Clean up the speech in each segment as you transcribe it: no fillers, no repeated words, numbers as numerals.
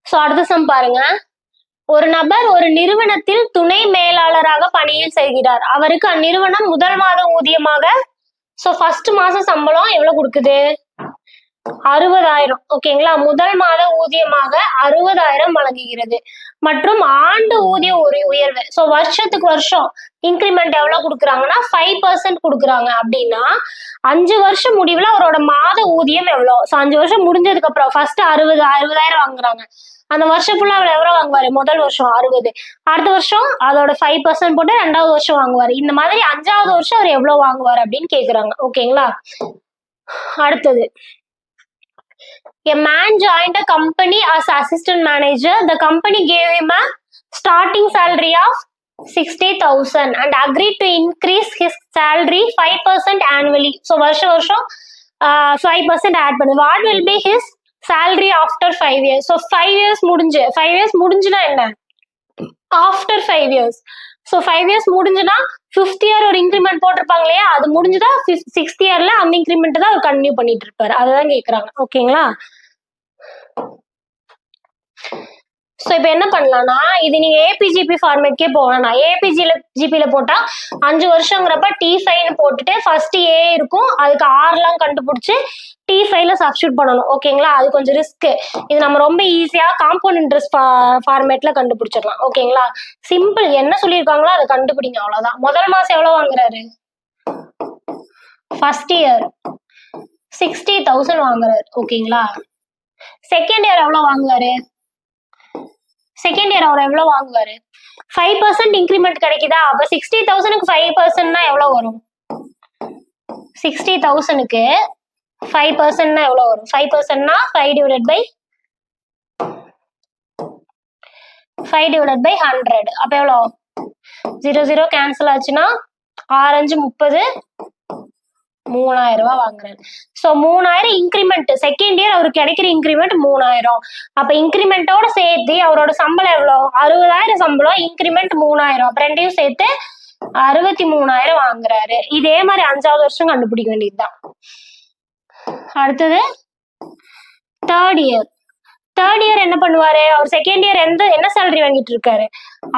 So அடுத்த some பாருங்க. ஒரு நபர் ஒரு நிறுவனத்தில் துணை மேலாளராக பணியில் செய்கிறார். அவருக்கு அந்நிறுவனம் முதல் மாத ஊதியமாக ஃபர்ஸ்ட் மாசம் சம்பளம் எவ்வளவு கொடுக்குது? 60,000. ஓகேங்களா? முதல் மாத ஊதியமாக 60,000 வழங்குகிறது. மற்றும் ஆண்டு ஊதிய உயர்வு வருஷத்துக்கு வருஷம் இன்கிரிமெண்ட் எவ்வளவு கொடுக்குறாங்கன்னா 5% கொடுக்குறாங்க. அப்படின்னா 5 வருஷம் முடிவுல அவரோட மாத ஊதியம் எவ்வளவு? 5 வருஷம் முடிஞ்சதுக்கு அப்புறம் ஃபர்ஸ்ட் 60,000 வாங்குறாங்க. அந்த வருஷம் ஃபுல்லா அவர் எவ்வளவு வாங்குவாரு? முதல் வருஷம் 60, அடுத்த வருஷம் அதோட 5% போட்டு 2வது வருஷம் வாங்குவாரு. இந்த மாதிரி 5வது வருஷம் அவர் எவ்வளவு வாங்குவாரு அப்படின்னு கேக்குறாங்க. ஓகேங்களா? அடுத்தது, a man joined a company as assistant manager. The company gave him a starting salary of 60,000 and agreed to increase his salary 5% annually. வருஷம் 5% add பண்ணு. What will be his salary after 5 years? 5 years முடிஞ்சுனா என்ன? After 5 years. 5 years முடிஞ்சுனா 5th year ஒரு increment போட்டிருப்பாங்க இல்லையா? அது முடிஞ்சுதா 6th yearல அந்த increment தான் அவர் கண்டினியூ பண்ணிட்டு இருப்பாரு. அதுதான் கேக்குறாங்க. ஓகேங்களா? இப்ப என்ன பண்ணலாம்னா, இது நீங்க ஏபிஜிபி ஃபார்மேட்கே போகலாம். ஏபிஜிபில போட்டா 5 வருஷங்கிறப்ப T5 போட்டுட்டு ஃபர்ஸ்ட் ஏ இருக்கும், அதுக்கு ஆர்லாம் கண்டுபிடிச்சு T5ல சப்ஸ்டியூட் பண்ணணும். ஓகேங்களா? அது கொஞ்சம் ரிஸ்க். இது நம்ம ரொம்ப ஈஸியா காம்பவுண்ட் இன்ட்ரெஸ்ட் ஃபார்மேட்ல கண்டுபிடிச்சிடலாம். ஓகேங்களா? சிம்பிள். என்ன சொல்லியிருக்காங்களோ அதை கண்டுபிடிங்க, அவ்வளவுதான். முதல் மாசம் எவ்வளவு வாங்குறாரு? ஃபர்ஸ்ட் இயர் 60,000 வாங்குறாரு. ஓகேங்களா? செகண்ட் இயர் எவ்வளவு வாங்குவாரு? செகண்ட் இயர் அவர் எவ்வளவு வாங்குவாரு? 5% இன்கிரிமெண்ட் கிடைக்குதா? அப்ப 60,000க்கு 5%னா எவ்வளவு வரும்? 60,000க்கு 5%னா எவ்வளவு வரும்? 5%னா 5 divided by 100. அப்ப எவ்வளவு? 0 0 கேன்சல் ஆச்சுன்னா 6 5 30, 3,000 ரூபாய் வாங்குறாரு. 3,000 இன்கிரிமெண்ட். செகண்ட் இயர் அவருக்கு கிடைக்கிற இன்கிரிமெண்ட் 3,000. அப்ப இன்கிரிமெண்டோட சேர்த்து அவரோட சம்பளம் எவ்வளவு? 60,000 சம்பளம், இன்கிரிமெண்ட் 3,000. அப்ப ரெண்டையும் சேர்த்து 63,000 வாங்குறாரு. இதே மாதிரி 5வது வருஷம் கண்டுபிடிக்க வேண்டியதுதான். அடுத்தது தேர்ட் இயர் என்ன பண்ணுவாரு? அவர் செகண்ட் இயர் என்ன சேலரி வாங்கிட்டு இருக்காரு?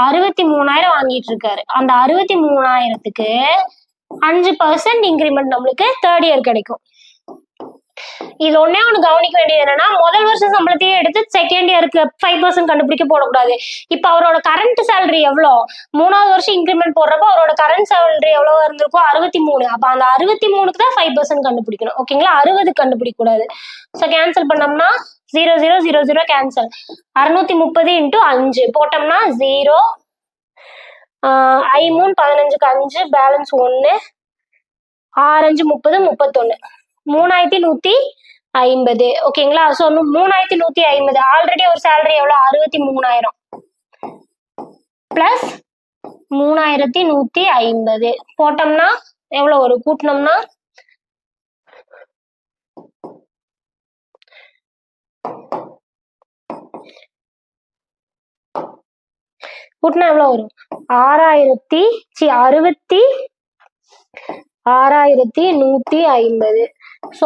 63,000 வாங்கிட்டு இருக்காரு. அந்த 63,000த்துக்கு 5% இன்கிரிமெண்ட் நம்மளுக்கு தேர்ட் இயர் கிடைக்கும். இது ஒண்ணு கவனிக்க வேண்டியது என்னன்னா, முதல் வருஷம் சம்பளத்தையே எடுத்து செகண்ட் இயருக்கு 5% கண்டுபிடிக்க போடக்கூடாது. இப்ப அவரோட கரண்ட் சேலரி எவ்வளோ? 3வது வருஷம் இன்கிரிமெண்ட் போடுறப்ப அவரோட கரண்ட் சேலரி எவ்வளவு இருந்திருக்கும்? 63. அப்ப அந்த 63க்கு தான் 5% கண்டுபிடிக்கணும். ஓகேங்களா? 60 கண்டுபிடிக்க கூடாது. கேன்சல் பண்ணோம்னா 0 0 0 0 கேன்சல். 630 × 5 போட்டோம்னா 0, 5 3 15க்கு 5, பேலன்ஸ் 1, 6 5 30 31, 3,150. ஓகேங்களா? 3,150. ஆல்ரெடி ஒரு சேலரி எவ்வளவு? 63,000 பிளஸ் 3,150 போட்டோம்னா எவ்வளவு வரும்? கூட்டினோம்னா எவ்வளவு வரும்? 6,150.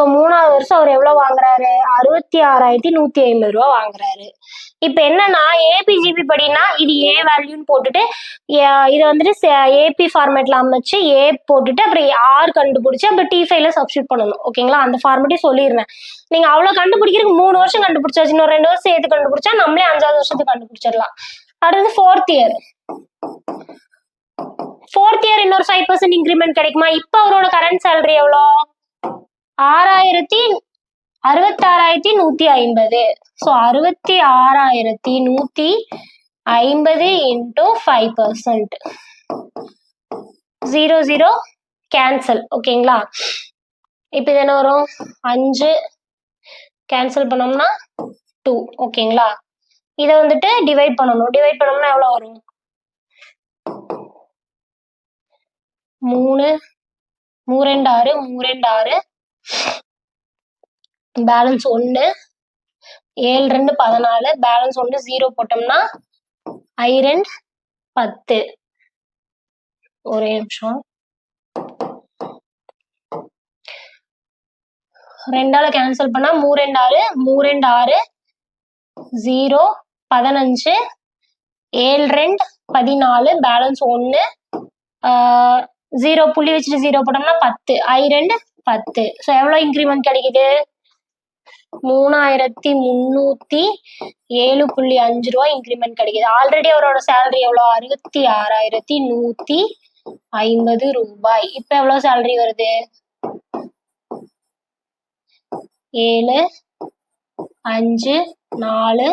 3வது வருஷம் அவர் எவ்வளவு வாங்குறாரு? 66,150 ரூபாய் வாங்குறாரு. இப்ப என்னன்னா, ஏபிஜிபி படினா இது ஏ வேல்யூன்னு போட்டுட்டு இது வந்துட்டு ஏபி ஃபார்மேட்ல அமைச்சு ஏ போட்டுட்டு அப்புறம் ஆர் கண்டுபிடிச்சு அப்புறம் T5ல சப்ஸ்டியூட் பண்ணணும். ஓகேங்களா? அந்த ஃபார்மேட்டே சொல்லிடுறேன். நீங்க அவ்வளவு கண்டுபிடிக்கிறதுக்கு 3 வருஷம் கண்டுபிடிச்சாச்சு. இன்னும் 2 வருஷம் சேர்த்து கண்டுபிடிச்சா நம்மளே 5வது வருஷத்துக்கு கண்டுபிடிச்சிடலாம். அடுத்து ஃபோர்த் இயர் இன்னொரு 5% இன்கிரிமெண்ட் கிடைக்குமா? இப்ப அவரோட கரண்ட் சேலரி எவ்வளோ? 66,150. 66,150 into 5%. 0 0 கேன்சல். ஓகேங்களா? இப்ப இது என்ன வரும்? 5 கேன்சல் பண்ணோம்னா 2. ஓகேங்களா? இதை வந்துட்டு டிவைட் பண்ணணும். டிவைட் பண்ணோம்னா எவ்வளவு வரும்? 3 3 2 6, 3 2 6, பேலன்ஸ் 1, 7 2 14, பேலன்ஸ் 1 0 போட்டோம்னா 5 2 10. ஒரே நிமிஷம். 2ஆல கேன்சல் பண்ணா 3 2 6 3 2 6 0 15 7 2 14 பேலன்ஸ் 1 0 புள்ளி வச்சுட்டு 0 போட்டோம்னா 10 I2 10. ஸோ எவ்வளோ இன்க்ரிமெண்ட் கிடைக்குது 3307.5 ரூபாய் இன்க்ரிமெண்ட் கிடைக்குது. ஆல்ரெடி அவரோட சேலரி எவ்வளோ 66,150 ரூபாய். இப்ப எவ்வளவு சேலரி வருது 7 5 4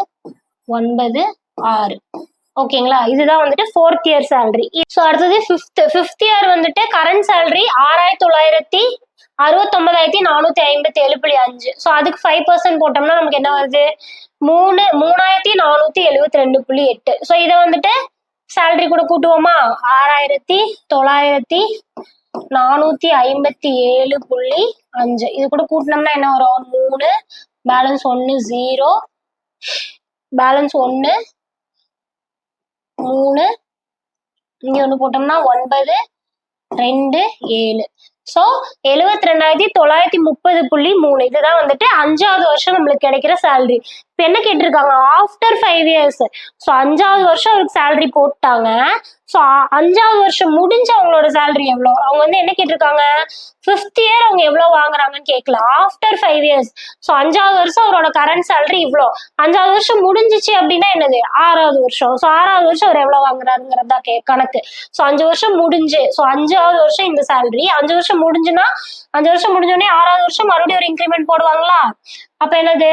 9 6. ஓகேங்களா, இதுதான் வந்துட்டு 4th இயர் சேலரி. ஸோ அடுத்தது ஃபிஃப்த் இயர் வந்துட்டு கரண்ட் சேலரி 6,969,457.5. ஸோ அதுக்கு 5% போட்டோம்னா நமக்கு என்ன வருது 3,472.8. ஸோ இதை வந்துட்டு சேலரி கூட கூட்டுவோமா 6,957.5. இது கூட கூட்டினோம்னா என்ன வரும் 3 பேலன்ஸ் 1 0 பேலன்ஸ் 1 3 இங்க ஒண்ணு போட்டோம்னா 9 2 7. ஸோ 72,930.3. இதுதான் வந்துட்டு 5வது வருஷம் நம்மளுக்கு கிடைக்கிற சேலரி. இப்ப என்ன கேட்டிருக்காங்க ஆஃப்டர் 5 இயர்ஸ். ஸோ 5வது வருஷம் அவருக்கு சேலரி போட்டாங்க. ஸோ 5வது வருஷம் முடிஞ்ச அவங்களோட சேலரி எவ்வளோ, அவங்க வந்து என்ன கேட்டிருக்காங்க 5th இயர் அவங்க எவ்வளவு வாங்குறாங்கன்னு கேட்கல, ஆஃப்டர் 5 இயர்ஸ். ஸோ 5வது வருஷம் அவரோட கரண்ட் சேலரி இவ்வளோ, 5வது வருஷம் முடிஞ்சிச்சு அப்படின்னா என்னது 6வது வருஷம். ஸோ 6வது வருஷம் அவர் எவ்வளவு வாங்குறாருங்கிறதா கணக்கு. ஸோ 5 வருஷம் முடிஞ்சு, ஸோ 5வது வருஷம் இந்த சேலரி 5 வருஷம் முடிஞ்சுன்னா 5 வருஷம் முடிஞ்சோடனே 6வது வருஷம் மறுபடியும் ஒரு இன்க்ரிமெண்ட் போடுவாங்களா. அப்ப என்னது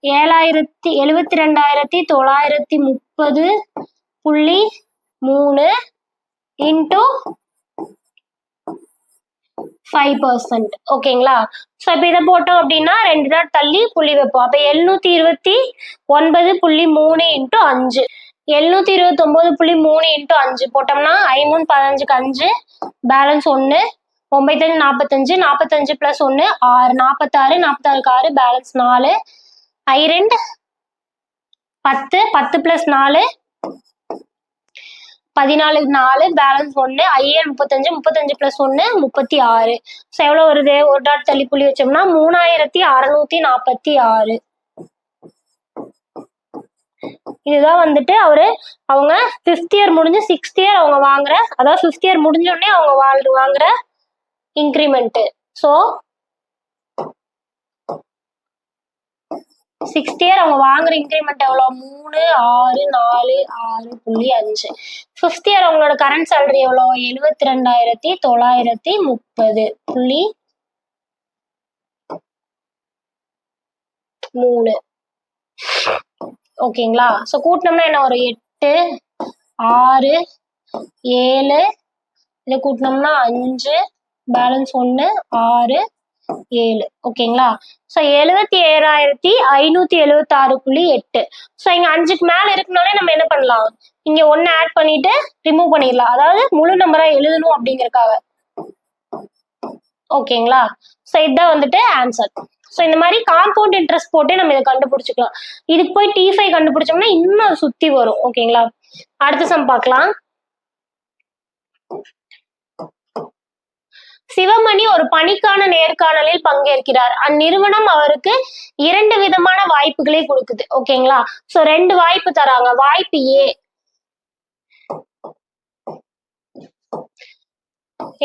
72,930.3 இன்டூ 5%. ஓகேங்களா. ஸோ இப்போ இதை போட்டோம் அப்படின்னா 2 நாள் தள்ளி புள்ளி வைப்போம். அப்போ 729.3 இன்டூ 5 729.3 இன்டூ 5 போட்டோம்னா 5 3 15 5 balance 1 9 45 45 plus 1 6 46 46 6 balance 4 I2 10 10 plus 4 14 4 balance 1 IN 35 35 plus 1 36. So எவ்வளவு வருது ஒரு டாட் தள்ளி புள்ளி வச்சோம்னா 3646. இதுதான் வந்துட்டு அவங்க 5th இயர் முடிஞ்சு 6th இயர் அவங்க வாங்குற, அதாவது 5th இயர் முடிஞ்ச உடனே அவங்க வாங்குற இன்க்ரிமெண்ட். ஸோ 6th இயர் அவங்க வாங்குற இன்க்ரிமெண்ட் எவ்வளோ 3 6 4 6.5. 5th இயர் அவங்களோட கரண்ட் சேலரி எவ்வளோ 72,930.3. ஓகேங்களா. ஸோ கூட்டினோம்னா என்ன ஒரு 8 6 7 இதை கூட்டினோம்னா 5 பேலன்ஸ் 1 6 7. ஓகேங்களா. ஸோ 77,576.8. ஸோ இங்க 5க்கு மேல இருக்குனாலே நம்ம என்ன பண்ணலாம் இங்க 1 ஆட் பண்ணிட்டு ரிமூவ் பண்ணிடலாம், அதாவது முழு நம்பரா எழுதணும் அப்படிங்கறக்காக. ஓகேங்களா. ஸோ இதுதான் வந்துட்டு ஆன்சர். ஸோ இந்த மாதிரி காம்பவுண்ட் இன்ட்ரெஸ்ட் போட்டு நம்ம இதை கண்டுபிடிச்சிக்கலாம். இதுக்கு போய் T5 கண்டுபிடிச்சோம்னா இன்னும் சுத்தி வரும். ஓகேங்களா. அடுத்த சம் பார்க்கலாம். சிவமணி ஒரு பணிக்கான நேர்காணலில் பங்கேற்கிறார். அந்நிறுவனம் அவருக்கு 2 விதமான வாய்ப்புகளை கொடுக்குது. ஓகேங்களா. சோ 2 வாய்ப்பு தராங்க. வாய்ப்பு A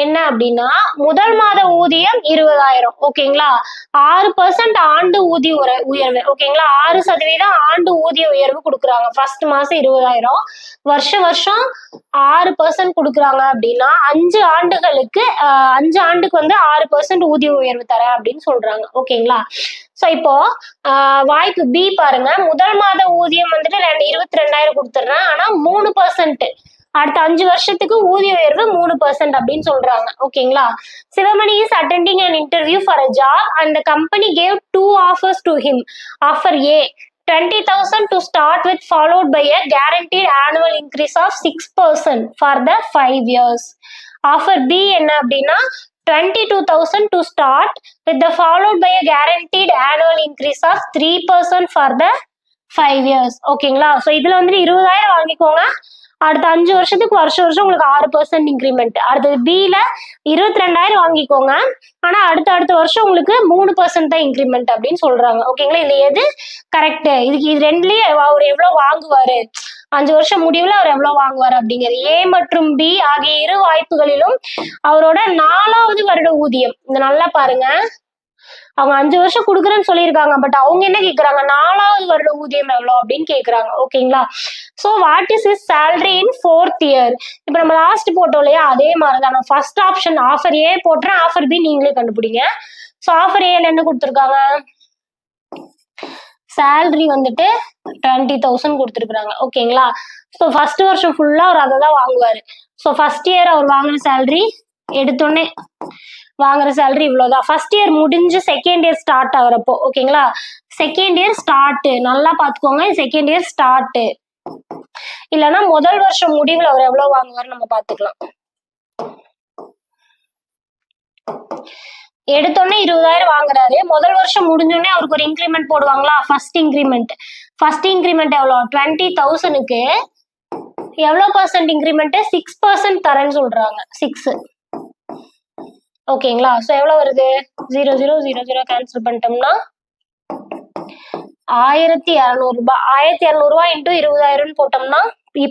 என்ன அப்படின்னா முதல் மாத ஊதியம் 20,000. ஓகேங்களா. 6% ஆண்டு ஊதிய உயர்வு. ஓகேங்களா. 6% ஆண்டு ஊதிய உயர்வு கொடுக்குறாங்க. ஃபர்ஸ்ட் மாசம் 20,000, வருஷம் 6% கொடுக்குறாங்க அப்படின்னா 5 ஆண்டுகளுக்கு 5 ஆண்டுக்கு வந்து 6% ஊதிய உயர்வு தரேன் அப்படின்னு சொல்றாங்க. ஓகேங்களா. சோ இப்போ வாய்ப்பு B பாருங்க. முதல் மாத ஊதியம் வந்துட்டு 22,000 கொடுத்துடுறேன், ஆனா 3% அடுத்த 5 வருஷத்துக்கு ஊதிய உயர்வு 3% அப்படின்னு சொல்றாங்க. ஓகேங்களா. Sivamani is attending an interview for a job and the company gave 2 offers to him. Offer A 20,000 to start with, followed by a guaranteed annual increase of 6% for the 5 years. Offer B என்ன அப்படின்னா 22,000 to start with the followed by a guaranteed annual increase of 3% for the 5 years. ஓகேங்களா. So இதுல வந்து 20,000 வாங்கிக்கோங்க, அடுத்த 5 வருஷத்துக்கு வருஷம் உங்களுக்கு 6% இன்க்ரிமெண்ட். அடுத்தது பில 22,000 வாங்கிக்கோங்க, ஆனா அடுத்த வருஷம் உங்களுக்கு 3% தான் இன்க்ரிமெண்ட் அப்படின்னு சொல்றாங்க. ஓகேங்களா, இதுல எது கரெக்ட்? இது ரெண்டுலயே அவர் எவ்வளவு வாங்குவாரு, 5 வருஷம் முடிவுல அவர் எவ்வளவு வாங்குவாரு அப்படிங்கிறது. ஏ மற்றும் பி ஆகிய இரு வாய்ப்புகளிலும் அவரோட 4வது வருட ஊதியம். இந்த நல்லா பாருங்க, அவங்க 5 வருஷம் கொடுக்குறேன்னு சொல்லியிருக்காங்க, பட் அவங்க என்ன கேக்குறாங்க, 4வது வருட ஊதியம் எவ்வளவு அப்படின்னு கேக்குறாங்க. ஓகேங்களா, so what is is salary in 4th year? இப்ப நம்ம லாஸ்ட் போட்டோம் இல்லையா, அதே மாதிரிதான் நான் ஃபர்ஸ்ட் ஆப்ஷன் ஆஃபர் ஏ போட்டுறேன், ஆஃபர் பி நீங்களே கண்டுபிடிங்க. சோ ஆஃபர் ஏல என்ன கொடுத்துருக்காங்க, சேலரி வந்துட்டு 20,000 கொடுத்துருக்காங்க. ஓகேங்களா, ஸோ ஃபர்ஸ்ட் வருஷம் ஃபுல்லா அவர் அதை தான் வாங்குவாரு. ஸோ ஃபர்ஸ்ட் இயர் அவர் வாங்குற சேலரி எடுத்தோடனே வாங்குற சேலரி இவ்வளவுதான். ஃபர்ஸ்ட் இயர் முடிஞ்சு செகண்ட் இயர் ஸ்டார்ட் ஆகுறப்போ, ஓகேங்களா, செகண்ட் இயர் ஸ்டார்ட் நல்லா பாத்துக்கோங்க, செகண்ட் இயர் ஸ்டார்ட் இல்லைன்னா முதல் வருஷம் முடிவில் அவர் எவ்வளவு வாங்குவார் நம்ம பாத்துக்கலாம். எடுத்தோடனே 20,000 வாங்குறாரு, முதல் வருஷம் முடிஞ்சோடனே அவருக்கு ஒரு இன்க்ரிமெண்ட் போடுவாங்களா, ஃபர்ஸ்ட் இன்க்ரிமெண்ட் எவ்வளவு, 20,000க்கு எவ்வளவு பர்சன்ட் இன்க்ரிமெண்ட், 6% தரேன்னு சொல்றாங்க. 6. ஓகேங்களா, சோ எவ்வளவு வருது, 0 0 0 0 கேன்சல் பண்ணிட்டோம்னா 1,200 ரூபாய். 1,200 ரூபாய் இன்டூ 20,000 போட்டோம்னா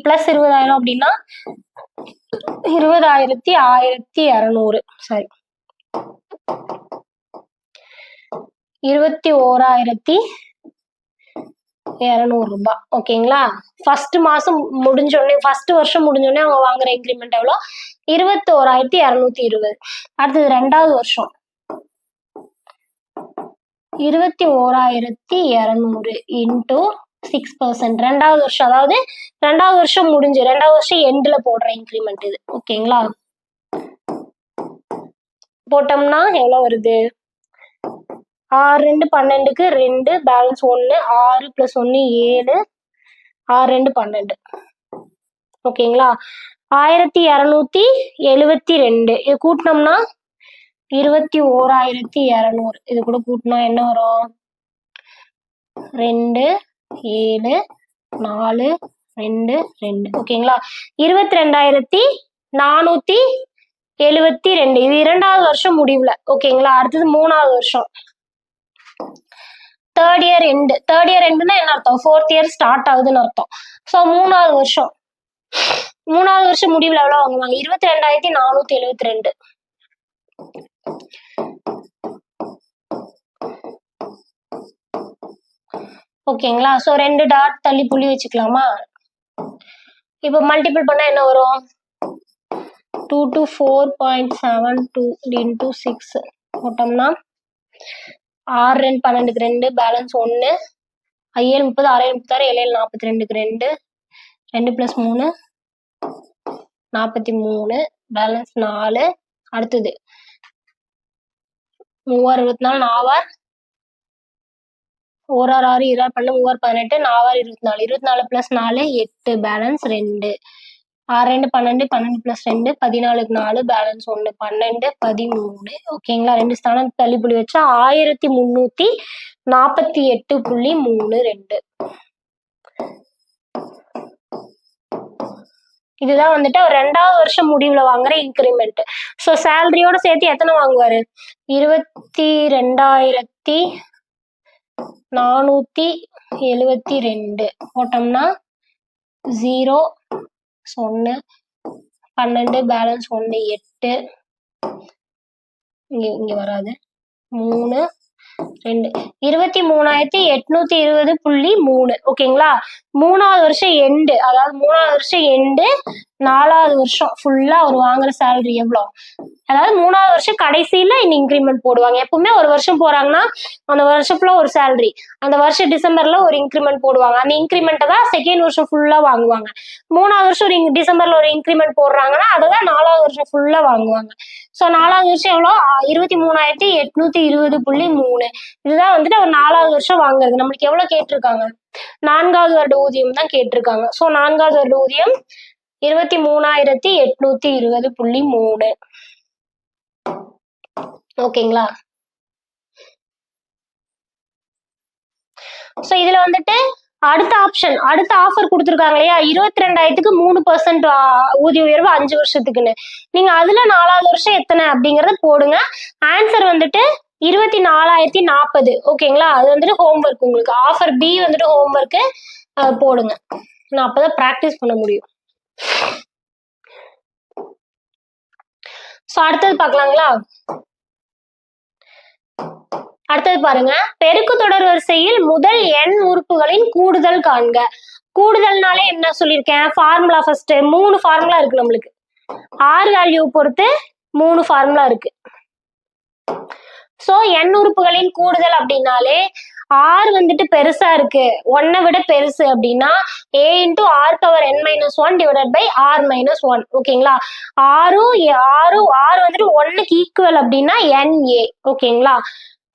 பிளஸ் 20,000 அப்படின்னா 20,100 சரி 21,200 ரூபாய். ஓகேங்களா, ஃபர்ஸ்ட் மாசம் முடிஞ்சோடனே, ஃபர்ஸ்ட் வருஷம் முடிஞ்சோடனே அவங்க வாங்குற இன்க்ரிமெண்ட் எவ்வளோ, 21,220. அடுத்தது ரெண்டாவது வருஷம் 21,200 இன்டூ 6%. ரெண்டாவது வருஷம், அதாவது ரெண்டாவது வருஷம் முடிஞ்சு ரெண்டாவது வருஷம் எண்ட்ல போடுற இன்க்ரிமெண்ட் இது. ஓகேங்களா, போட்டோம்னா எவ்வளவு வருது, 6 2 12க்கு 2 பேலன்ஸ் 1, 6 + 1 7, 6 2 12. ஓகேங்களா, 1,272. இது கூட்டினோம்னா 21,200. இது கூட கூட்டினா என்ன வரும், 2 7 4 2 2. ஓகேங்களா, 22,472. இது இரண்டாவது வருஷம் முடிவுல. ஓகேங்களா, அடுத்தது மூணாவது வருஷம், தேர்ட் இயர் எண்டுனா என்ன அர்த்தம், 4th இயர் ஸ்டார்ட் ஆகுதுன்னு அர்த்தம். ஸோ மூணாவது வருஷம் முடிவுல எவ்வளவு வாங்குவாங்க, 22,472. ஓகேங்களா, சோ 2 டாட் தள்ளி புள்ளி வச்சுக்கலாமா. இப்போ மல்டிபிள் பண்ணா என்ன வரும், 2 to 4.72 into 6 போட்டோம்னா 6 2 12க்கு 2 பேலன்ஸ் 1, 5 30 6 36 7 42க்கு 2 2 + 3 43 பேலன்ஸ் 4. அடுத்தது 3 24 4 1 6 6 2 12 3 18 4 24 24 + 4 8 பேலன்ஸ் 2 6 2 12 12 + 2 14க்கு 4 பேலன்ஸ் 1 12 13. ஓகேங்களா, 2 ஸ்தானம் தள்ளி புள்ளி வச்சா 1,348.32. இதுதான் வந்துட்டு அவர் ரெண்டாவது வருஷம் முடிவுல வாங்குற இன்க்ரிமெண்ட். ஸோ சேலரியோட சேர்த்து எத்தனை வாங்குவாரு, 22,472 போட்டோம்னா 0 1 12 பேலன்ஸ் 1 8 இங்க வராது 3 2 23,820.3. ஓகேங்களா, மூணாவது வருஷம் எண்டு, அதாவது மூணாவது வருஷம் எண்டு 4வது வருஷம் ஃபுல்லா அவர் வாங்குற சேலரி எவ்வளோ, அதாவது மூணாவது வருஷம் கடைசியில இந்த இன்க்ரிமெண்ட் போடுவாங்க. எப்பவுமே ஒரு வருஷம் போறாங்கன்னா அந்த வருஷத்துல ஒரு சேலரி, அந்த வருஷம் டிசம்பர்ல ஒரு இன்க்ரிமெண்ட் போடுவாங்க, அந்த இன்க்ரிமெண்ட்டை தான் செகண்ட் வருஷம் ஃபுல்லா வாங்குவாங்க. மூணாவது வருஷம் ஒரு டிசம்பர்ல ஒரு இன்க்ரிமெண்ட் போடுறாங்கன்னா அதை தான் 4வது வருஷம் ஃபுல்லா வாங்குவாங்க. ஸோ 4வது வருஷம் எவ்வளோ, 23,820.3. இதுதான் வந்துட்டு அவர் 4வது வருஷம் வாங்குறது. நம்மளுக்கு எவ்வளவு கேட்டிருக்காங்க, 4வது வருட ஊதியம் தான் கேட்டிருக்காங்க. ஸோ 4வது வருட ஊதியம் 23,820.3. ஓகேங்களா, சோ இதுல வந்துட்டு அடுத்த ஆப்ஷன், அடுத்த ஆஃபர் கொடுத்துருக்காங்க இல்லையா, 22,000க்கு 3% ஊதிய உயர்வு 5 வருஷத்துக்குன்னு. நீங்க அதுல 4வது வருஷம் எத்தனை அப்படிங்கறத போடுங்க. ஆன்சர் வந்துட்டு 24,040. ஓகேங்களா, அது வந்துட்டு ஹோம்ஒர்க். உங்களுக்கு ஆஃபர் பி வந்துட்டு ஹோம்ஒர்க்கு போடுங்க. நான் அப்பதான் பிராக்டிஸ் பண்ண முடியும். சோ அடுத்தது பார்க்கலாங்களா? அடுத்தது பாருங்க, பெருக்கு தொடர் வரிசையில் முதல் n உறுப்புகளின் கூடுதல் காண்க. கூடுதல்னாலே என்ன சொல்லியிருக்கேன், ஃபார்முலா. ஃபர்ஸ்ட் 3 ஃபார்முலா இருக்கு நம்மளுக்கு. ஆர் வேல்யூ பொறுத்து 3 ஃபார்முலா இருக்கு. சோ n உறுப்புகளின் கூடுதல் அப்படின்னாலே ஆர் வந்துட்டு பெருசா இருக்கு, 1 விட பெருசு அப்படின்னா a into R power n minus 1 divided by R minus 1. ஓகேங்களா, ஆர் வந்துட்டு 1க்கு ஈக்குவல் அப்படின்னா NA. ஓகேங்களா,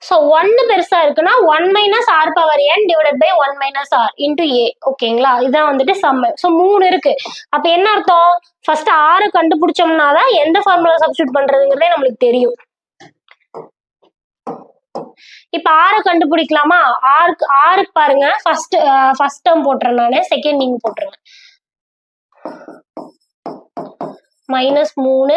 சோ 1 பெருசா இருக்குன்னா 1 minus R power n divided by 1 minus r into a. ஓகேங்களா, இதுதான் வந்துட்டு சம்ம. சோ 3 இருக்கு. அப்ப என்ன அர்த்தம், ஃபர்ஸ்ட் ஆரை கண்டுபிடிச்சோம்னா தான் எந்த ஃபார்முலா சப்ஸ்டியூட் பண்றதுங்கிறதே நம்மளுக்கு தெரியும். இப்ப ஆரை கண்டுபிடிக்கலாமா? ஆருக்கு பாருங்க, ஃபர்ஸ்ட் டேர்ம் போட்டுறேன் நானு, செகண்ட் நீங்க போட்டுருங்க. Minus 3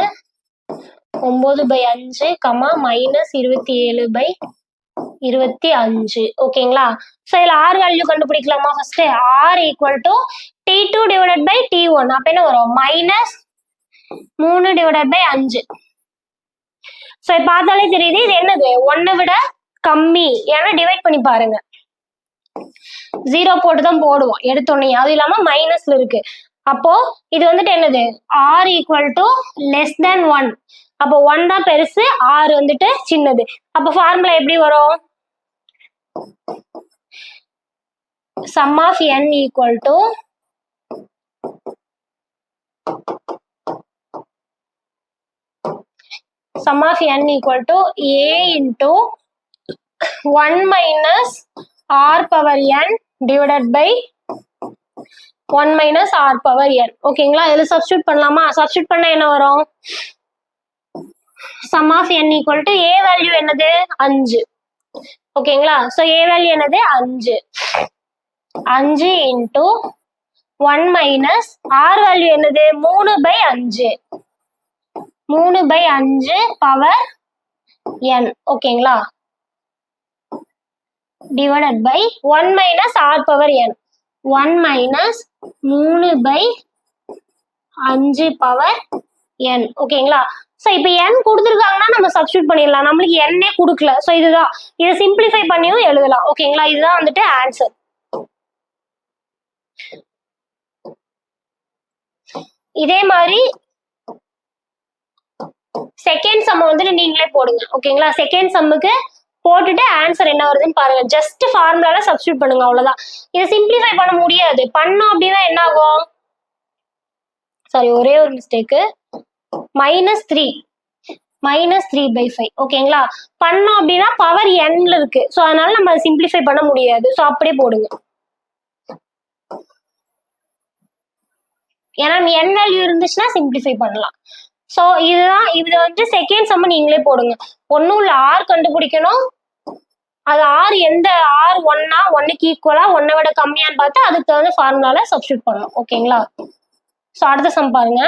9/5 comma minus 27/25. ஓகேங்களா, சோ இதுல ஆர் வேல்யூ கண்டுபிடிக்கலாமா? First r equal to T2 divided by T1. அப்ப என்ன வரும், மைனஸ் 3 டிவைடட் பை 5. சோ பார்த்தாலே தெரியுது இது என்னது, 1 விட கம்மி. ஏன்னா டிவைட் பண்ணி பாருங்க, 0 போட்டு தான் போடுவோம் எடுத்தோடனே, அது இல்லாம மைனஸ்ல இருக்கு. அப்போ இது வந்துட்டு என்னது, R equal to less than 1. அப்போ 1 தான் பெருசு, ஆர் வந்துட்டு சின்னது. அப்போ ஃபார்முலா எப்படி வரும், sum of n equal to sum of n equal to a into 1 minus r power n divided by 1 minus r power n. ஓகேங்களா, இதுல சப்ஸ்டியூட் பண்ணலாமா? சப்ஸ்டியூட் பண்ணா என்ன வரும், sum of n equal to a value என்னது 5. ஓகேங்களா, so a value என்னது 5. 5 into 1 minus r value என்னது 3/5. 3/5 பவர் n. ஓகேங்களா, divided by 1 minus R power n. 1 minus 3/5 power n. ஓகேங்களா, சோ இப்போ n கொடுத்துருக்காங்கன்னா நம்ம சப்ஸ்டியூட் பண்ணிடலாம். நம்மளுக்கு n கொடுக்கல, சோ இதுதான், இதை சிம்பிளிஃபை பண்ணியும் எழுதலாம். ஓகேங்களா, இதுதான் வந்துட்டு ஆன்சர். இதே மாதிரி செகண்ட் சம் வந்துட்டு நீங்களே போடுங்க. ஓகேங்களா, செகண்ட் சம்முக்கு போட்டுட்டு ஆன்சர் என்ன வருதுன்னு பாருங்க. ஜஸ்ட் ஃபார்முலால சப்ஸ்டியூட் பண்ணுங்க, அவ்வளவுதான். இதை சிம்பிளிஃபை பண்ண முடியாது, பண்ணோம் அப்படின்னா என்ன ஆகும், சாரி ஒரே ஒரு மிஸ்டேக்கு, -3/5. ஓகேங்களா, பண்ணோம் அப்படின்னா பவர் nல இருக்கு, ஸோ அதனால நம்ம சிம்பிளிஃபை பண்ண முடியாது. ஸோ அப்படியே போடுங்க, ஏன்னா n வேல்யூ இருந்துச்சுன்னா சிம்பிளிஃபை பண்ணலாம். ஸோ இதுதான், இது வந்து செகண்ட் சம் நீங்களே போடுங்க. ஒன்றும் இல்லை, ஆர் கண்டுபிடிக்கணும். அது ஆர் எந்த ஆர் 1க்கு ஈக்குவலா 1 விட கம்மியான்னு பார்த்து அதுக்கு தகுந்த ஃபார்முலால சப்ஸ்டியூட் பண்ணணும். ஓகேங்களா, ஸோ அடுத்த சம் பாருங்க,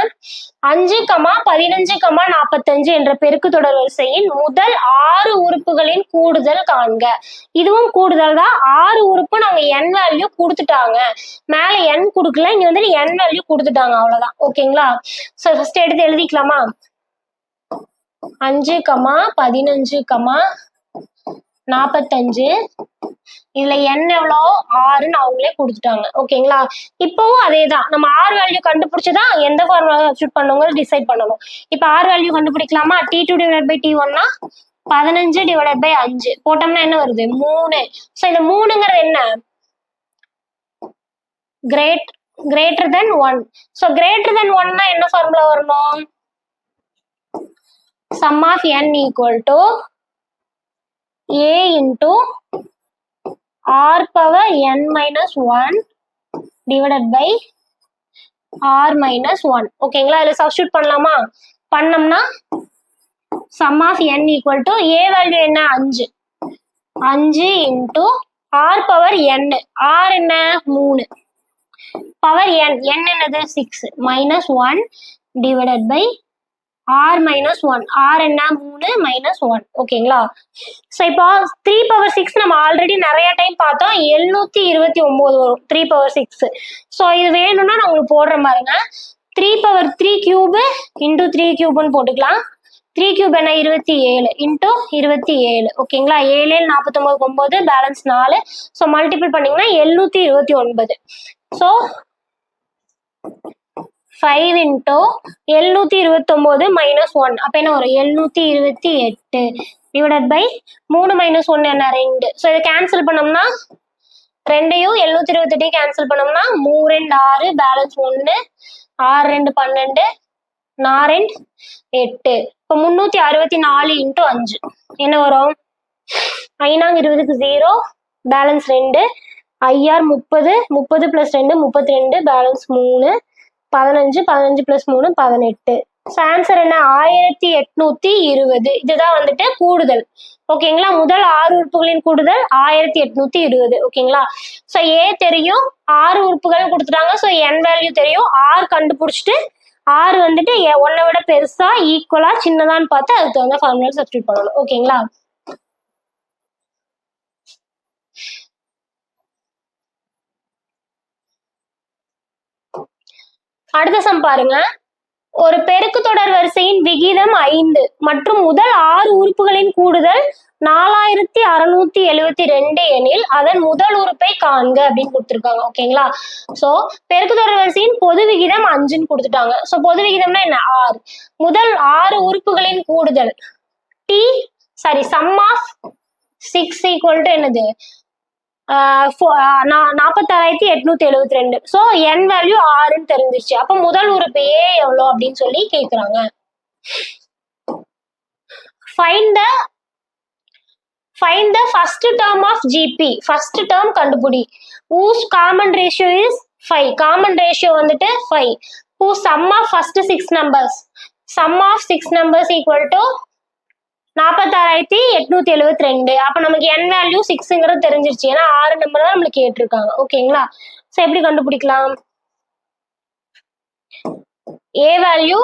5, 15, 45 என்ற பெருக்கு தொடர் வரிசையின் முதல் 6 உறுப்புகளின் கூடுதல் காண்க. இதுவும் கூடுதல் தான், 6 உறுப்பு நாங்க n வேல்யூ கொடுத்துட்டாங்க, மேல n கொடுக்கல, இங்க வந்து n வேல்யூ கொடுத்துட்டாங்க, அவ்வளவுதான். ஓகேங்களா, ஸோ ஃபர்ஸ்ட் எடுத்து எழுதிக்கலாமா? 5, 15, 45. இதுல n எவ்வளோ 6ன்னு அவங்களே கொடுத்துட்டாங்க. ஓகேங்களா, இப்பவும் அதே தான், நம்ம ஆர் வேல்யூ கண்டுபிடிச்சுதான் எந்த ஃபார்முலா சப்ஸ்டியூட் பண்ணுவோம் டிசைட் பண்ணணும். இப்ப ஆர் வேல்யூ கண்டுபிடிக்கலாமா? T2 டிவைட் பை T1னா 15 டிவைட் பை 5 போட்டோம்னா என்ன வருது 3. ஸோ இந்த 3ங்கிறது என்ன, greater than 1. So greater than 1னா என்ன ஃபார்முலா வரணும், sum of n equal to a into r power n minus 1 divided by r minus 1. ஓகேங்களா, இதுல சப்ஸ்டியூட் பண்ணலாமா? பண்ணோம்னா sum of n equal to a value என்ன 5. 5 into R power n. R என்ன 3 power n. n என்னது 6 minus 1 divided by R minus 1. R என்ன 3 minus 1. ஓகேங்களா? So இப்போ 3 பவர் 6 நம்ம ஆல்ரெடி நிறைய டைம் பார்த்தோம். 729 வரும் 3 பவர் 6. ஸோ இது வேணும்னா நான் உங்களுக்கு போடுற பாருங்க. 3 பவர் 3 கியூபு இன்டூ 3 கியூப்னு போட்டுக்கலாம். 3 கியூப் என்ன 27 இன்டூ 27. ஓகேங்களா? 7 49 9 பேலன்ஸ் 4. ஸோ மல்டிபிள் பண்ணீங்கன்னா 729. So 5 into 729 minus 1. அப்போ என்ன வரும் 728 டிவைடட் பை 3 மைனஸ் 1 என்ன 2. ஸோ இதை கேன்சல் பண்ணோம்னா 2யும் 728 கேன்சல் பண்ணோம்னா 3 2 6 பேலன்ஸ் 1 6 2 12 4 2 8. இப்போ 364 இன்டூ 5 என்ன வரும் 5 20க்கு 0 balance 2 IR 30 30 plus 2 32 balance 3 15 15 plus 3 18. So answer என்ன 1820. இதுதான் வந்துட்டு கூடுதல். ஓகேங்களா? முதல் 6 உறுப்புகளின் கூடுதல் 1820. ஓகேங்களா? ஸோ ஏ தெரியும், 6 உறுப்புகள் கொடுத்துட்டாங்க. ஸோ என் வேல்யூ தெரியும். ஆர் கண்டுபிடிச்சிட்டு ஆர் வந்துட்டு 1 விட பெருசா ஈக்குவலா சின்னதான்னு பார்த்து அதுக்கு தகுந்த ஃபார்முலா சப்ஸ்டியூட் பண்ணணும். ஓகேங்களா? அடுத்த சம் பாருங்க. ஒரு பெருக்கு தொடர் வரிசையின் விகிதம் 5 மற்றும் முதல் 6 உறுப்புகளின் கூடுதல் 4672 எனில் அதன் முதல் உறுப்பை காண்க அப்படின்னு கொடுத்துருக்காங்க. ஓகேங்களா? சோ பெருக்கு தொடர் வரிசையின் பொது விகிதம் 5ன்னு கொடுத்துட்டாங்க. சோ பொது விகிதம்னா என்ன 6. முதல் 6 உறுப்புகளின் கூடுதல் சம் ஆஃப் 6 ஈக்குவல் டு என்னது 46,872. ஸோ என் வேல்யூ 6ன்னு தெரிஞ்சிருச்சு. அப்ப முதல் உறுப்பு ஏ எவ்வளோ அப்படின்னு சொல்லி கேக்குறாங்க. Find the first term of GP. First term கண்டுபிடி. whose common ratio is 5. Common ratio வந்துட்டு 5. whose sum of first 6 numbers. sum of 6 numbers equal to 46,872. அப்ப நமக்கு n வேல்யூ 6ங்கிறது தெரிஞ்சிருச்சு. ஏன்னா 6 நம்பர் தான் நம்மளுக்கு கேட்டிருக்காங்க. ஓகேங்களா? சோ எப்படி கண்டுபிடிக்கலாம்? a வேல்யூ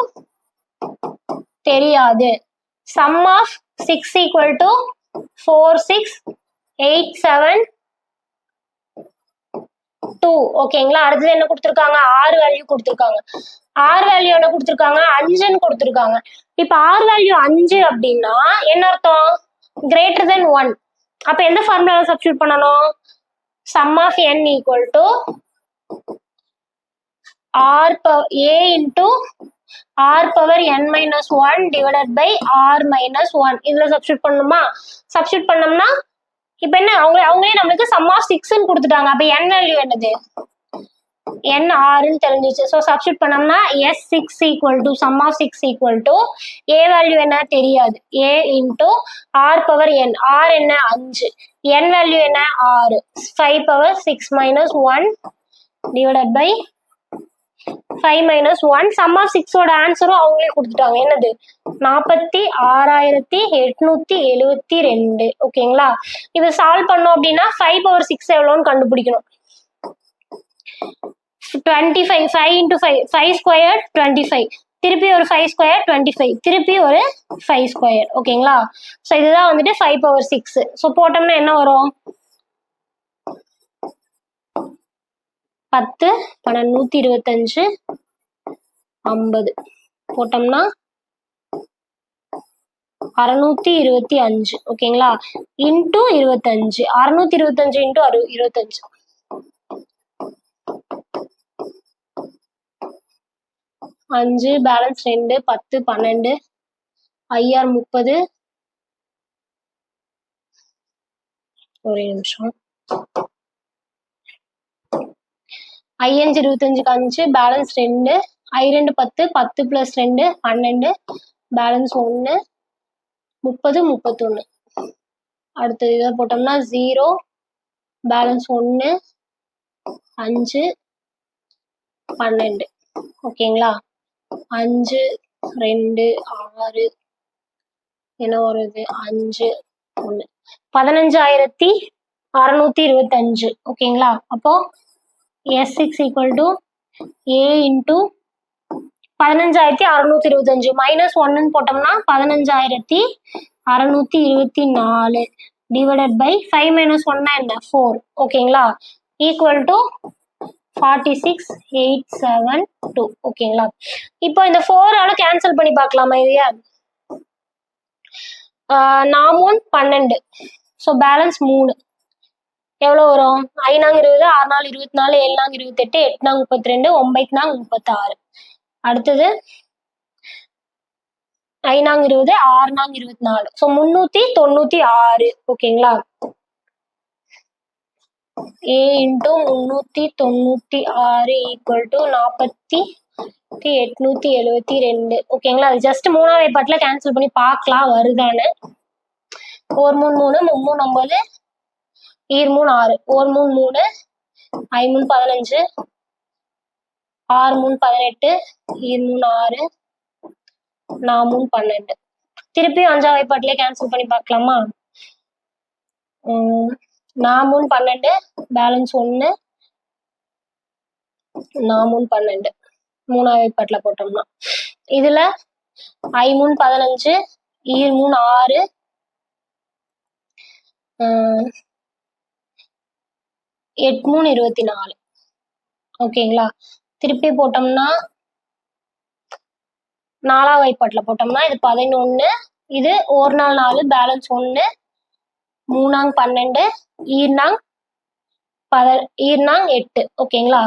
தெரியாது. sum of 6 equal to 4687 ஓகேங்களா? அடுத்தது என்ன கொடுத்துருக்காங்க 6 வேல்யூ கொடுத்துருக்காங்க. 6 வேல்யூ என்ன கொடுத்துருக்காங்க 5ன்னு கொடுத்துருக்காங்க. இப்ப 6 வேல்யூ 5 அப்படின்னா என்ன அர்த்தம் கிரேட்டர் தென் 1. அப்ப எந்த ஃபார்முலால சப்ஸ்டியூட் பண்ணணும் sum of n equal to r a into r power n minus 1 divided by r minus 1. இதுல சப்ஸ்டியூட் பண்ணணுமா? சப்ஸ்டியூட் பண்ணோம்னா இப்ப என்ன அவங்களே நம்மளுக்கு சம் ஆஃப் 6ன்னு கொடுத்துட்டாங்க. அப்ப n வேல்யூ என்னது n 6ன்னு தெரிஞ்சிச்சு. ஸோ சப்ஸ்டியூட் பண்ணோம்னா s6 equal to sum of 6 equal to a value என்ன தெரியாது a into r power n. r என்ன 5, n வேல்யூ என்ன 6, 5 power 6 minus 1 divided by 5 minus 1. Sum of 6 ஓட ஆன்சரும் அவங்களே கொடுத்துட்டாங்க. என்னது 46,872. ஓகேங்களா? இது சால்வ் பண்ணோம் அப்படின்னா 5 பவர் 6 எவ்வளோன்னு கண்டுபிடிக்கணும். 25 5 into 5 5 ஸ்கொயர் 25. திருப்பி ஒரு 5 ஸ்கொயர் 25. திருப்பி ஒரு 5 ஸ்கொயர். ஓகேங்களா? ஸோ இதுதான் வந்துட்டு 5 பவர் 6. ஸோ போட்டோம்னா என்ன வரும் 10 12 125 50 போட்டோம்னா 625. ஓகேங்களா? இன்டூ 25 625 இன்டூ 25 5 பேலன்ஸ் 2 10 12 ஐஆர் 30. ஒரே நிமிஷம். ஐஎன்ஜி 25க்கு 5 பேலன்ஸ் 2 I2 10 10 பிளஸ் 2 12 பேலன்ஸ் 1 30 31. அடுத்தது இதை போட்டோம்னா 0 பேலன்ஸ் 1 5 12. ஓகேங்களா? 5 2 6 என்ன வருது 5 1 15,000 625 ஓகேங்களா. அப்போ S6 equal to A into 15625 minus 1 போட்டோம்னா 15624 டிவைடட் பை 5 மைனஸ் 1 என்ன 4 ஓகேங்களா ஈக்குவல் டு 46872 ஓகேங்களா. இப்போ இந்த 4ஆல கேன்சல் பண்ணி பார்க்கலாமா இல்லையா. 4 12 ஸோ பேலன்ஸ் 3 எவ்வளோ வரும் 5 நாங்க 20 6 நாள் 24 7 நாங்க 28 8 நாங்க 32 9 நாங்க 36 அடுத்தது 5 நாங்க 20 6 நாங்க 24 ஸோ 396 ஓகேங்களா. A இன்டூ 396 ஈக்குவல் டு 4872 ஓகேங்களா. அது ஜஸ்ட் 3ஆம் வாய்ப்பாட்டில் கேன்சல் பண்ணி பார்க்கலாம் வருதான்னு. 4 3 3 3 9 ஈர் 3 6 4 3 3 5 3 15 6 3 18 ஈர் 3 6 4 3 12 திருப்பியும் 5ஆம் வாய்ப்பாட்டிலே கேன்சல் பண்ணி பார்க்கலாமா. 4 3 12 பேலன்ஸ் 1 4 3 12 3ஆம் வாய்ப்பாட்டில் போட்டோம்னா இதுல 5 3 15 ஈர் 3 6 8 3 24 ஓகேங்களா. திருப்பி போட்டோம்னா 4ஆம் வாய்ப்பாட்டில் போட்டோம்னா இது 11 இது ஒரு நாள் 4 பேலன்ஸ் 1 3 12 ஈர்னாங் 8 ஓகேங்களா.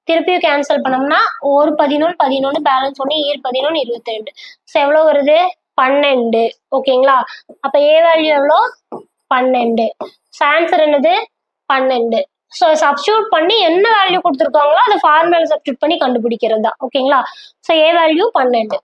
திருப்பியும் கேன்சல் பண்ணோம்னா ஒரு 11 11 பேலன்ஸ் 1 ஈர் 11 22 ஸோ எவ்வளோ வருது 12 ஓகேங்களா. அப்போ ஏ வேல்யூ எவ்வளோ 12 ஸோ ஆன்சர் என்னது 12. ஸோ சப்ஸ்டியூட் பண்ணி என்ன வேல்யூ கொடுத்துருக்காங்களோ அதை ஃபார்முலா சப்ஸ்டியூட் பண்ணி கண்டுபிடிக்கிறது தான் ஓகேங்களா. So A value 12.